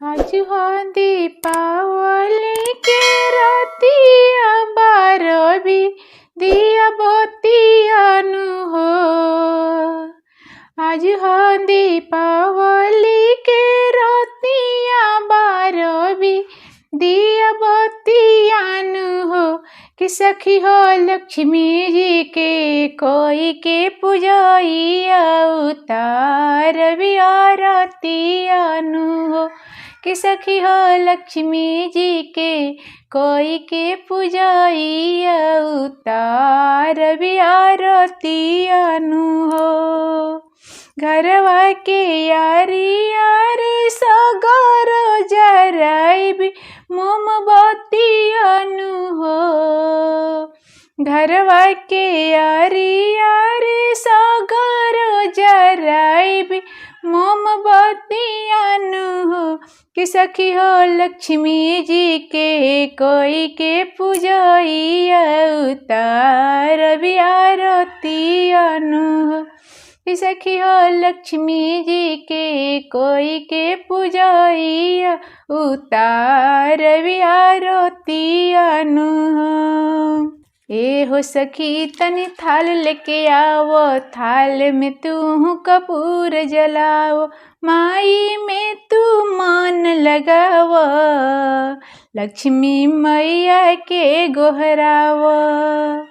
आज हो दीपावली के रातिया बारबी दिया बतियानु हो। आज हो दीपावली के रातिया बारबी दिया बतियानु हो। कि सखी हो लक्ष्मी जी के कोई के पूजैया उतार भी आरतियानु हो। कि सखी हो लक्ष्मी जी के कोई के पूजैया उतार भी आरतियानु हो। घरवा के यारी यारी सगर जराइबी मोमबत्तियानु हो। घरवा के यारी यारी सगर जराइबी मोमबत्तियानु हो। कि सखी हो लक्ष्मी जी के कोई के पूजैया उतार भी आरतियानु हो। कि सखी हो लक्ष्मी जी के कोई के पूजैया उतार भी आरतियानु हो। ए हो सखी तनी थाल लेके आवो, थाल में तू कपूर जलाओ, माई में तू मन लगावो, लक्ष्मी मैया के गोहरावो।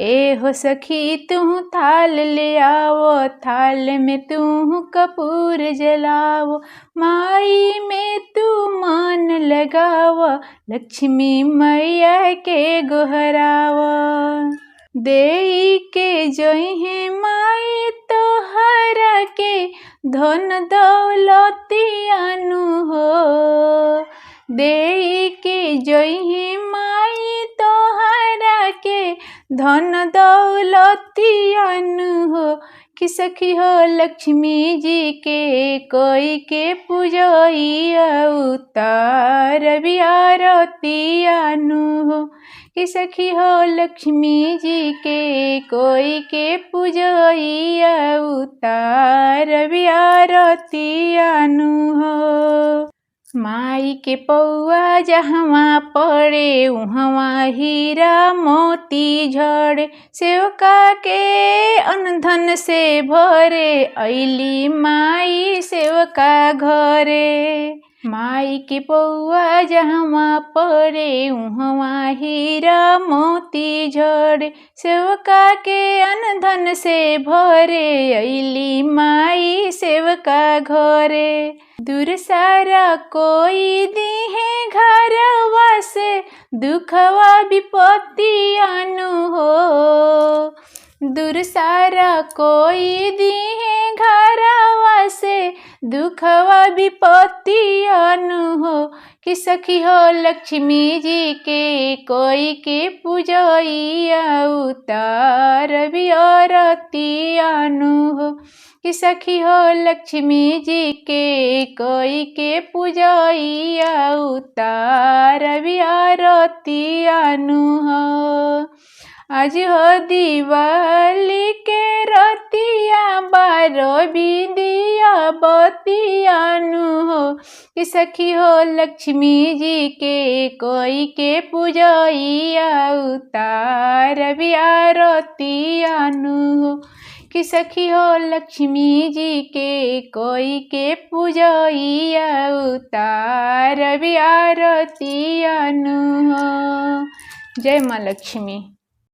ए हो सखी तू थाल ले आवो, थाल में तू कपूर जलावो, माई में तू मन लगावो, लक्ष्मी मैया के गोहरावो। देई के जोइहे माई तोहरा के धन दौलतियानु हो। देई के जोइहे माई तोहरा के धन दौलतियानु हो। कि सखी हो लक्ष्मी जी के कोई के पूजैया उतार भी आरतियानु हो। कि सखी हो लक्ष्मी जी के कोई के पूजैया उतार भी आरतियानु हो। माई के पौआ जहवा पड़े उहवा हीरा मोती झड़े, सेवका के अनधन से भरे अइली माई सेवका घरे। माई के पौआ जहवा पड़े उहवा हीरा मोती झड़े, सेवका के अनधन से भरे अइली माई सेवका घरे। दूर सारा कोई दीहे घरवा से दुखवा विपत्तियानु हो। दूर सारा कोई दीहे घरवा से दुखवा विपत्तियानु हो। कि सखी हो लक्ष्मी जी के कोई के पूजैया उतार भी आरतियानु हो। कि सखी हो लक्ष्मी जी के कोई के पूजैया उतार भी आरतियानु हो। आज हो दिवाली के रतिया बारबी दिया बतियानु हो। कि सखी हो लक्ष्मी जी के कोई के पूजैया उतार भी आरतियानु हो। कि सखी हो लक्ष्मी जी के कोई के पूजैया उतार भी आरतियानु हो। जय माँ लक्ष्मी।